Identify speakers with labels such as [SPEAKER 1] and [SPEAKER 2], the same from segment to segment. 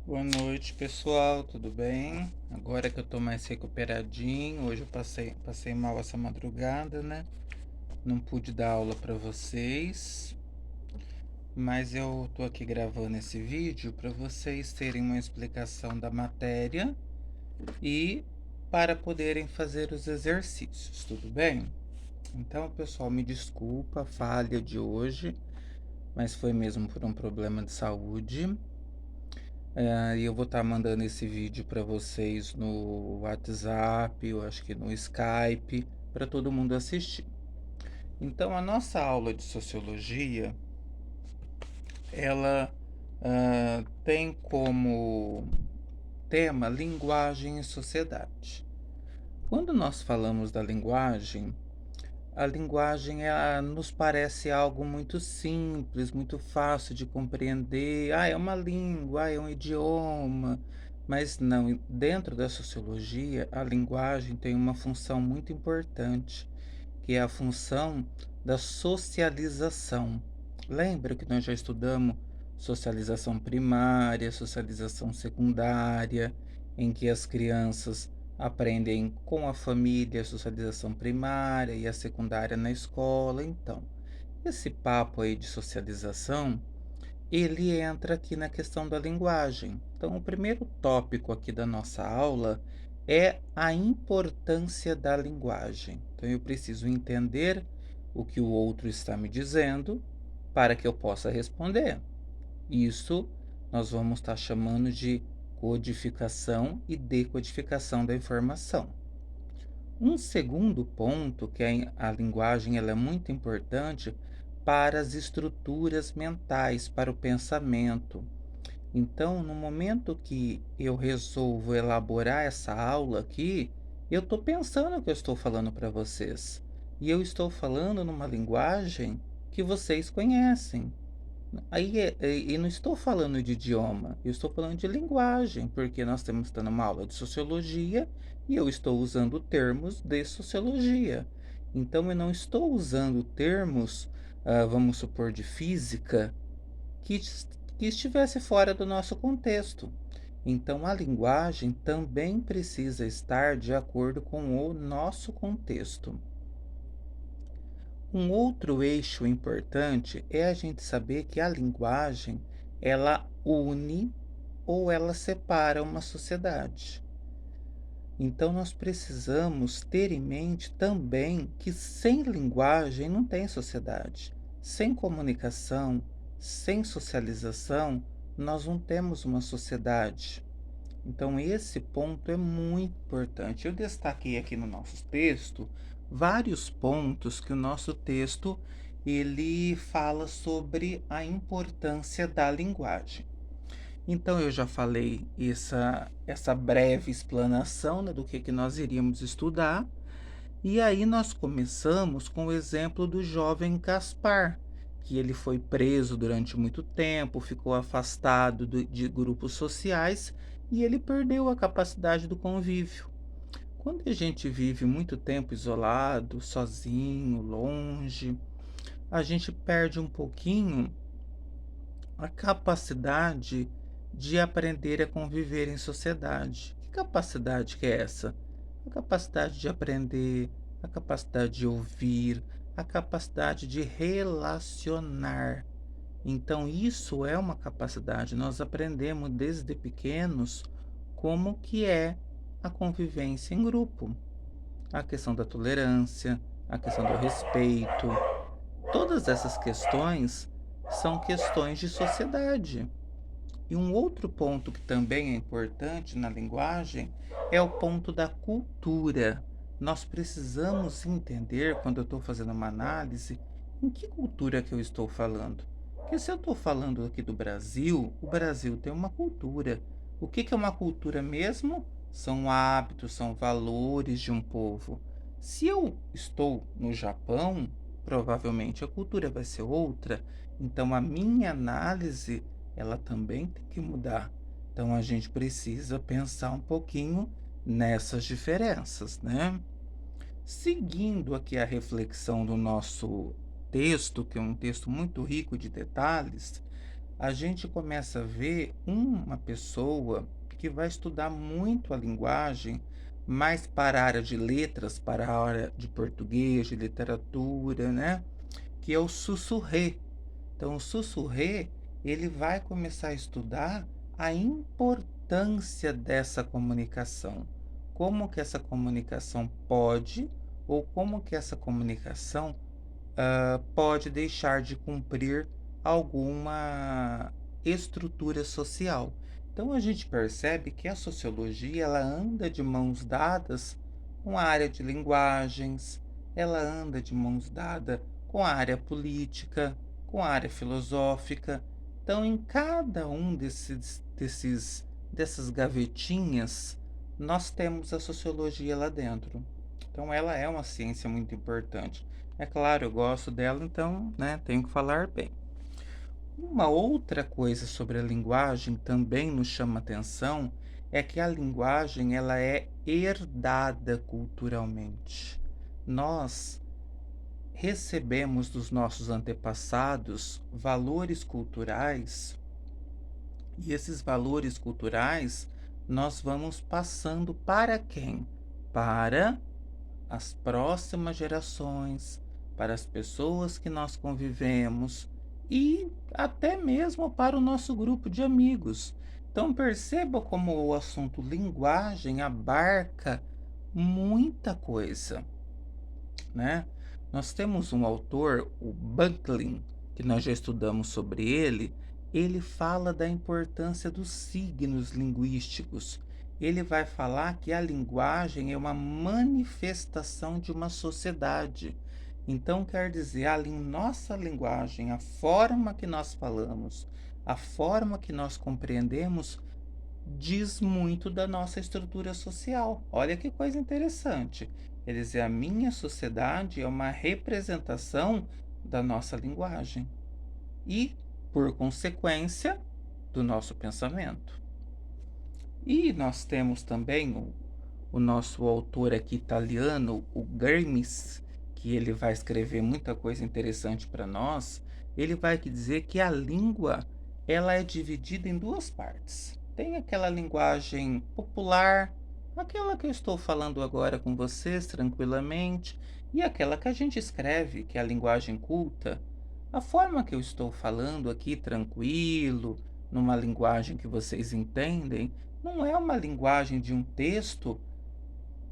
[SPEAKER 1] Boa noite, pessoal, tudo bem? Agora que eu tô mais recuperadinho, hoje eu passei mal essa madrugada, né? Não pude dar aula para vocês, mas eu tô aqui gravando esse vídeo para vocês terem uma explicação da matéria e para poderem fazer os exercícios, tudo bem? Então, pessoal, me desculpa a falha de hoje, mas foi mesmo por um problema de saúde. E eu vou estar mandando esse vídeo para vocês no WhatsApp, eu acho que no Skype, para todo mundo assistir. Então, a nossa aula de sociologia, ela tem como tema linguagem e sociedade. Quando nós falamos da linguagem, a linguagem nos parece algo muito simples, muito fácil de compreender. É uma língua, é um idioma. Mas não, dentro da sociologia, a linguagem tem uma função muito importante, que é a função da socialização. Lembra que nós já estudamos socialização primária, socialização secundária, em que as crianças aprendem com a família a socialização primária e a secundária na escola. Então, esse papo aí de socialização, ele entra aqui na questão da linguagem. Então, o primeiro tópico aqui da nossa aula é a importância da linguagem. Então, eu preciso entender o que o outro está me dizendo para que eu possa responder. Isso nós vamos estar chamando de codificação e decodificação da informação. Um segundo ponto, que a linguagem ela é muito importante para as estruturas mentais, para o pensamento. Então, no momento que eu resolvo elaborar essa aula aqui, eu estou pensando o que eu estou falando para vocês. E eu estou falando numa linguagem que vocês conhecem. E não estou falando de idioma, eu estou falando de linguagem, porque nós temos estando uma aula de sociologia e eu estou usando termos de sociologia. Então eu não estou usando termos, vamos supor, de física que estivesse fora do nosso contexto. Então a linguagem também precisa estar de acordo com o nosso contexto. Um outro eixo importante é a gente saber que a linguagem, ela une ou ela separa uma sociedade. Então nós precisamos ter em mente também que sem linguagem não tem sociedade. Sem comunicação, sem socialização, nós não temos uma sociedade. Então, esse ponto é muito importante. Eu destaquei aqui no nosso texto vários pontos que o nosso texto ele fala sobre a importância da linguagem. Então, eu já falei essa breve explanação, né, do que nós iríamos estudar. E aí nós começamos com o exemplo do jovem Caspar, que ele foi preso durante muito tempo, ficou afastado de grupos sociais e ele perdeu a capacidade do convívio. Quando a gente vive muito tempo isolado, sozinho, longe, a gente perde um pouquinho a capacidade de aprender a conviver em sociedade. Que capacidade que é essa? A capacidade de aprender, a capacidade de ouvir, a capacidade de relacionar. Então, isso é uma capacidade. Nós aprendemos desde pequenos como que é a convivência em grupo. A questão da tolerância, a questão do respeito. Todas essas questões são questões de sociedade. E um outro ponto que também é importante na linguagem é o ponto da cultura. Nós precisamos entender, quando eu estou fazendo uma análise, em que cultura que eu estou falando. Porque se eu estou falando aqui do Brasil, o Brasil tem uma cultura. O que é uma cultura mesmo? São hábitos, são valores de um povo. Se eu estou no Japão, provavelmente a cultura vai ser outra. Então a minha análise ela também tem que mudar. Então a gente precisa pensar um pouquinho nessas diferenças, né? Seguindo aqui a reflexão do nosso texto, que é um texto muito rico de detalhes, a gente começa a ver uma pessoa que vai estudar muito a linguagem, mais para a área de letras, para a área de português, de literatura, né? Que é o sussurré. Então, o sussurré, ele vai começar a estudar a importância dessa comunicação. Como que essa comunicação pode ou como que essa comunicação pode deixar de cumprir alguma estrutura social. Então a gente percebe que a sociologia ela anda de mãos dadas com a área de linguagens, ela anda de mãos dadas com a área política, com a área filosófica. Então em cada um dessas gavetinhas nós temos a sociologia lá dentro. Então ela é uma ciência muito importante. É claro, eu gosto dela, então, né, tenho que falar bem. Uma outra coisa sobre a linguagem também nos chama atenção é que a linguagem ela é herdada culturalmente. Nós recebemos dos nossos antepassados valores culturais e esses valores culturais nós vamos passando para quem? Para as próximas gerações, para as pessoas que nós convivemos e até mesmo para o nosso grupo de amigos. Então perceba como o assunto linguagem abarca muita coisa, né? Nós temos um autor, o Buckley, que nós já estudamos sobre ele fala da importância dos signos linguísticos. Ele vai falar que a linguagem é uma manifestação de uma sociedade. Então, quer dizer, nossa linguagem, a forma que nós falamos, a forma que nós compreendemos, diz muito da nossa estrutura social. Olha que coisa interessante. Quer dizer, a minha sociedade é uma representação da nossa linguagem e, por consequência, do nosso pensamento. E nós temos também o nosso autor aqui italiano, o Gramsci, que ele vai escrever muita coisa interessante para nós. Ele vai dizer que a língua ela é dividida em duas partes. Tem aquela linguagem popular, aquela que eu estou falando agora com vocês tranquilamente, e aquela que a gente escreve, que é a linguagem culta. A forma que eu estou falando aqui tranquilo, numa linguagem que vocês entendem, não é uma linguagem de um texto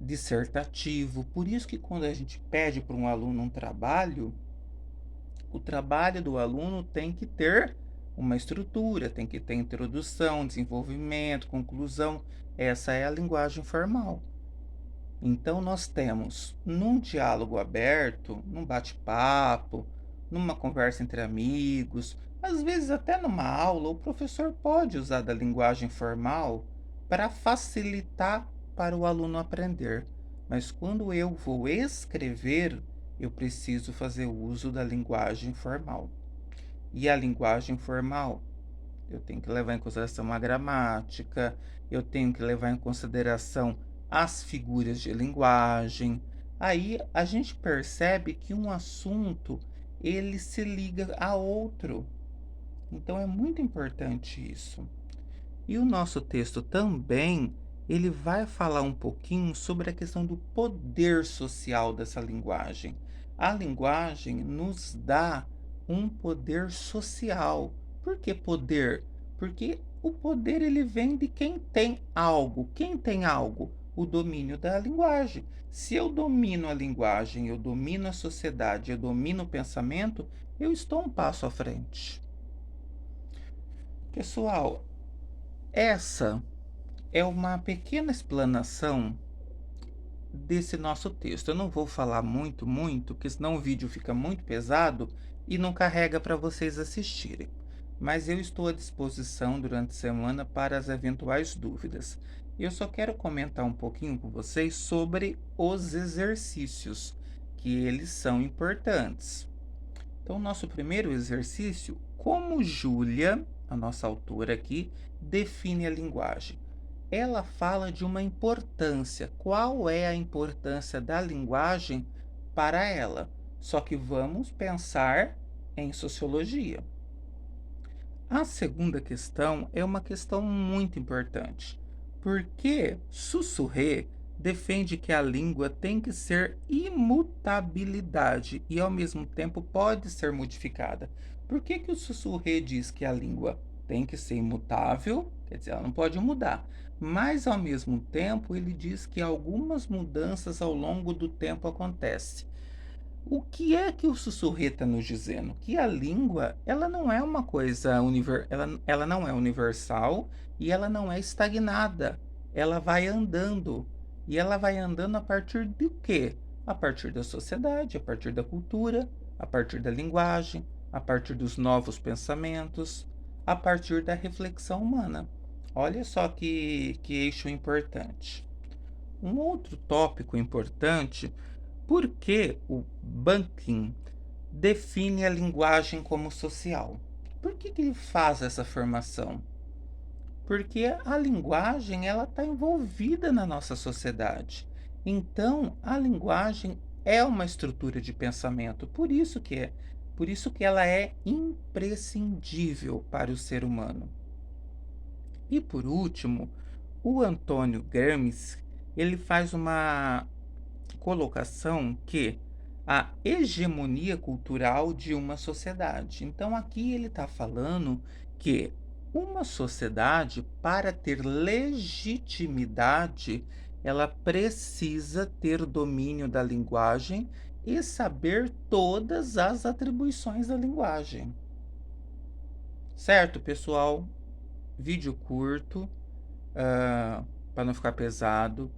[SPEAKER 1] dissertativo. Por isso que quando a gente pede para um aluno um trabalho, o trabalho do aluno tem que ter uma estrutura, tem que ter introdução, desenvolvimento, conclusão. Essa é a linguagem formal. Então nós temos num diálogo aberto, num bate-papo, numa conversa entre amigos, às vezes até numa aula, o professor pode usar da linguagem formal para facilitar para o aluno aprender. Mas quando eu vou escrever, eu preciso fazer uso da linguagem formal. E a linguagem formal, eu tenho que levar em consideração a gramática, eu tenho que levar em consideração as figuras de linguagem. Aí a gente percebe que um assunto ele se liga a outro. Então é muito importante isso. E o nosso texto também, ele vai falar um pouquinho sobre a questão do poder social dessa linguagem. A linguagem nos dá um poder social. Por que poder? Porque o poder ele vem de quem tem algo. Quem tem algo? O domínio da linguagem. Se eu domino a linguagem, eu domino a sociedade, eu domino o pensamento, eu estou um passo à frente. Pessoal, essa é uma pequena explanação desse nosso texto. Eu não vou falar muito, porque senão o vídeo fica muito pesado e não carrega para vocês assistirem. Mas eu estou à disposição durante a semana para as eventuais dúvidas. Eu só quero comentar um pouquinho com vocês sobre os exercícios, que eles são importantes. Então, nosso primeiro exercício, como Júlia, a nossa autora aqui, define a linguagem. Ela fala de uma importância. Qual é a importância da linguagem para ela? Só que vamos pensar em sociologia. A segunda questão é uma questão muito importante, porque Sussurré defende que a língua tem que ser imutabilidade e, ao mesmo tempo, pode ser modificada. Por que que o Sussurré diz que a língua tem que ser imutável? Quer dizer, ela não pode mudar. Mas, ao mesmo tempo, ele diz que algumas mudanças ao longo do tempo acontecem. O que é que o Sussurreta está nos dizendo? Que a língua, ela não é uma coisa ela não é universal e ela não é estagnada. Ela vai andando. E ela vai andando a partir do quê? A partir da sociedade, a partir da cultura, a partir da linguagem, a partir dos novos pensamentos, a partir da reflexão humana. Olha só que eixo importante. Um outro tópico importante, por que o Banking define a linguagem como social? Por que que ele faz essa formação? Porque a linguagem ela está envolvida na nossa sociedade. Então, a linguagem é uma estrutura de pensamento, por isso que ela é imprescindível para o ser humano. E por último, o Antônio Gramsci, ele faz uma colocação que a hegemonia cultural de uma sociedade. Então, aqui ele está falando que uma sociedade, para ter legitimidade, ela precisa ter domínio da linguagem e saber todas as atribuições da linguagem. Certo, pessoal? Vídeo curto, para não ficar pesado.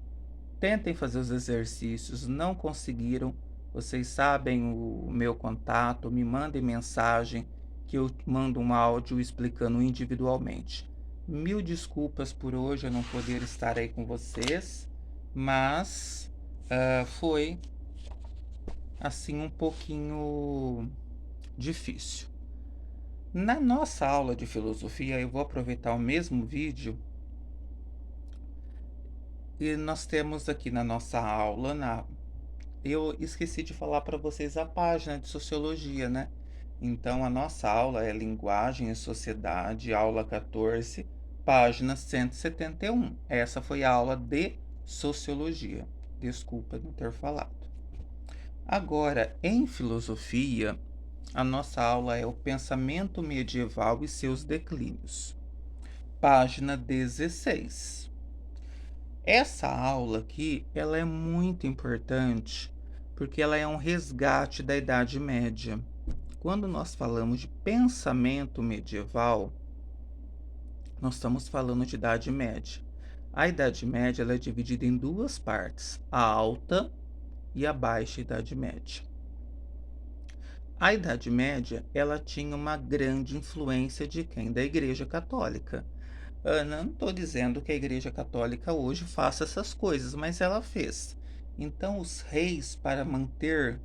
[SPEAKER 1] Tentem fazer os exercícios, não conseguiram, vocês sabem o meu contato, me mandem mensagem que eu mando um áudio explicando individualmente. Mil desculpas por hoje eu não poder estar aí com vocês, mas foi assim um pouquinho difícil. Na nossa aula de filosofia, eu vou aproveitar o mesmo vídeo e nós temos aqui na nossa aula, eu esqueci de falar para vocês a página de sociologia, né? Então, a nossa aula é Linguagem e Sociedade, aula 14, página 171. Essa foi a aula de sociologia. Desculpa não ter falado. Agora, em filosofia, a nossa aula é o pensamento medieval e seus declínios. Página 16. Essa aula aqui, ela é muito importante, porque ela é um resgate da Idade Média. Quando nós falamos de pensamento medieval, nós estamos falando de Idade Média. A Idade Média ela é dividida em duas partes, a Alta e a Baixa Idade Média. A Idade Média, ela tinha uma grande influência de quem? Da Igreja Católica. Não estou dizendo que a Igreja Católica hoje faça essas coisas, mas ela fez. Então, os reis, para manter-se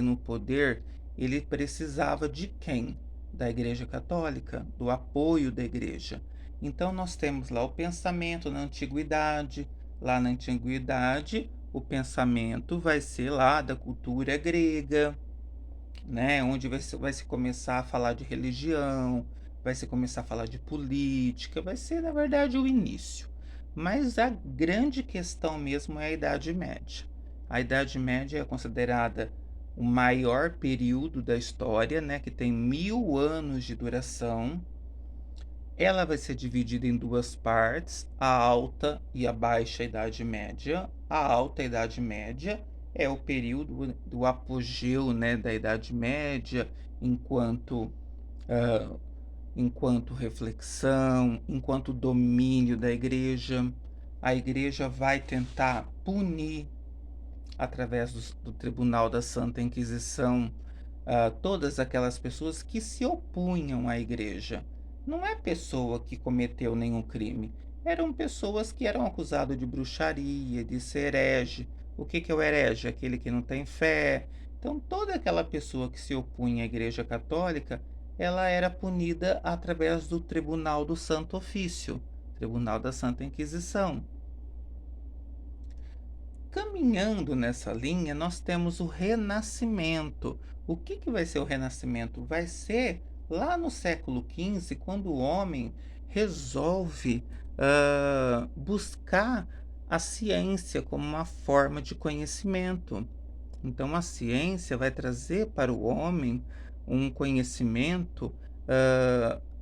[SPEAKER 1] no poder, ele precisava de quem? Da Igreja Católica, do apoio da Igreja. Então, nós temos lá o pensamento na antiguidade. Lá na antiguidade, o pensamento vai ser lá da cultura grega, né? Onde vai se começar a falar de religião, vai se começar a falar de política, vai ser, na verdade, o início. Mas a grande questão mesmo é a Idade Média. A Idade Média é considerada o maior período da história, né? Que tem 1000 anos de duração. Ela vai ser dividida em duas partes, a Alta e a Baixa Idade Média. A Alta Idade Média é o período do apogeu, né, da Idade Média, enquanto, ah, enquanto reflexão, enquanto domínio da Igreja. A Igreja vai tentar punir, através do Tribunal da Santa Inquisição, todas aquelas pessoas que se opunham à Igreja. Não é pessoa que cometeu nenhum crime. Eram pessoas que eram acusadas de bruxaria, de ser herege. O que que é o herege? Aquele que não tem fé. Então, toda aquela pessoa que se opunha à Igreja Católica, ela era punida através do Tribunal do Santo Ofício, Tribunal da Santa Inquisição. Caminhando nessa linha, nós temos o Renascimento. O que que vai ser o Renascimento? Vai ser lá no século XV, quando o homem resolve buscar a ciência como uma forma de conhecimento. Então, a ciência vai trazer para o homem um conhecimento,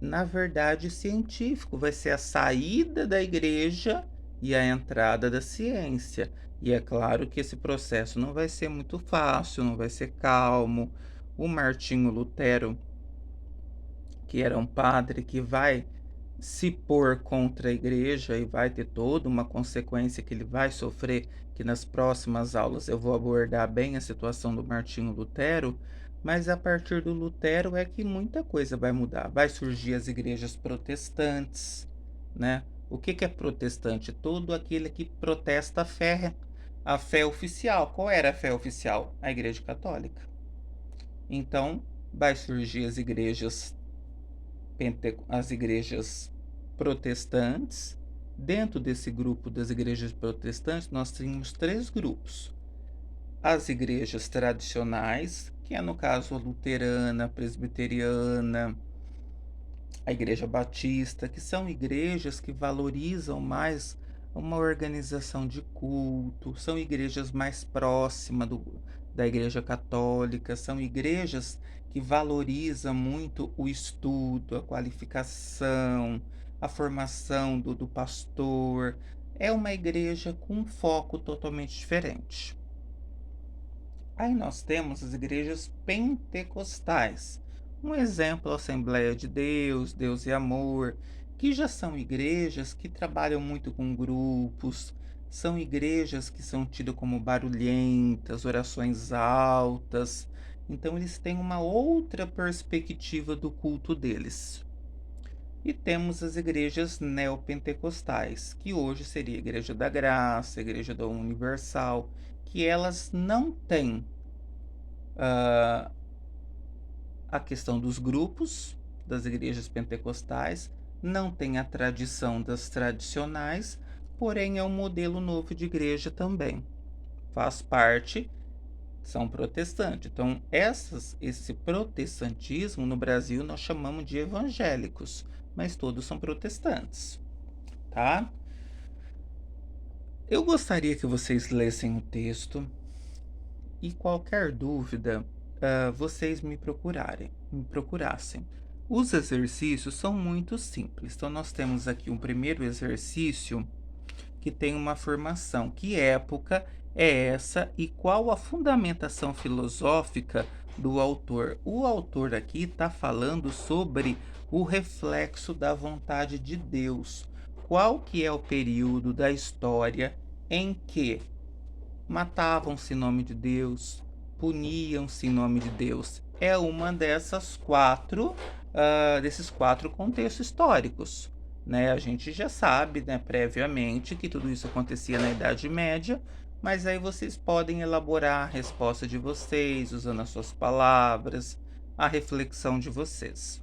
[SPEAKER 1] na verdade, científico. Vai ser a saída da igreja e a entrada da ciência. E é claro que esse processo não vai ser muito fácil, não vai ser calmo. O Martinho Lutero, que era um padre que vai se pôr contra a igreja e vai ter toda uma consequência que ele vai sofrer, que nas próximas aulas eu vou abordar bem a situação do Martinho Lutero, mas a partir do Lutero é que muita coisa vai mudar. Vai surgir as igrejas protestantes, né? O que é protestante? Todo aquele que protesta a fé oficial. Qual era a fé oficial? A Igreja Católica. Então, vai surgir as igrejas protestantes. Dentro desse grupo das igrejas protestantes, nós tínhamos três grupos: as igrejas tradicionais, que é no caso a luterana, a presbiteriana, a igreja batista, que são igrejas que valorizam mais uma organização de culto, são igrejas mais próximas da igreja católica, são igrejas que valorizam muito o estudo, a qualificação, a formação do pastor. É uma igreja com um foco totalmente diferente. Aí nós temos as igrejas pentecostais. Um exemplo, a Assembleia de Deus, Deus e Amor, que já são igrejas que trabalham muito com grupos, são igrejas que são tidas como barulhentas, orações altas. Então eles têm uma outra perspectiva do culto deles. E temos as igrejas neopentecostais, que hoje seria a Igreja da Graça, a Igreja da Universal, que elas não têm a questão dos grupos das igrejas pentecostais, não tem a tradição das tradicionais, porém é um modelo novo de igreja também. Faz parte, são protestantes. Então, esse protestantismo no Brasil nós chamamos de evangélicos, mas todos são protestantes, tá? Eu gostaria que vocês lessem o texto e qualquer dúvida, vocês me procurassem. Os exercícios são muito simples. Então, nós temos aqui um primeiro exercício que tem uma afirmação. Que época é essa e qual a fundamentação filosófica do autor? O autor aqui está falando sobre o reflexo da vontade de Deus. Qual que é o período da história em que matavam-se em nome de Deus, puniam-se em nome de Deus? É uma desses quatro contextos históricos, né? A gente já sabe, né, previamente que tudo isso acontecia na Idade Média, mas aí vocês podem elaborar a resposta de vocês, usando as suas palavras, a reflexão de vocês.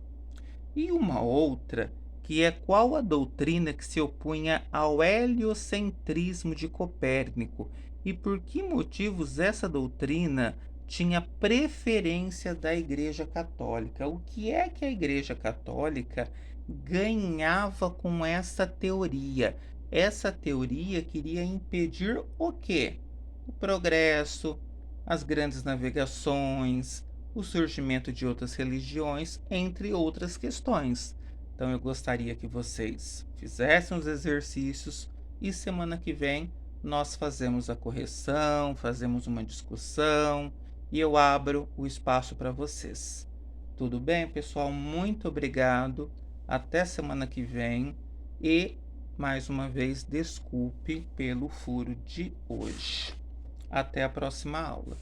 [SPEAKER 1] E uma outra, que é qual a doutrina que se opunha ao heliocentrismo de Copérnico e por que motivos essa doutrina tinha preferência da Igreja Católica. O que é que a Igreja Católica ganhava com essa teoria? Essa teoria queria impedir o quê? O progresso, as grandes navegações, o surgimento de outras religiões, entre outras questões. Então eu gostaria que vocês fizessem os exercícios e semana que vem nós fazemos a correção, fazemos uma discussão e eu abro o espaço para vocês. Tudo bem, pessoal? Muito obrigado. Até semana que vem e mais uma vez desculpe pelo furo de hoje. Até a próxima aula.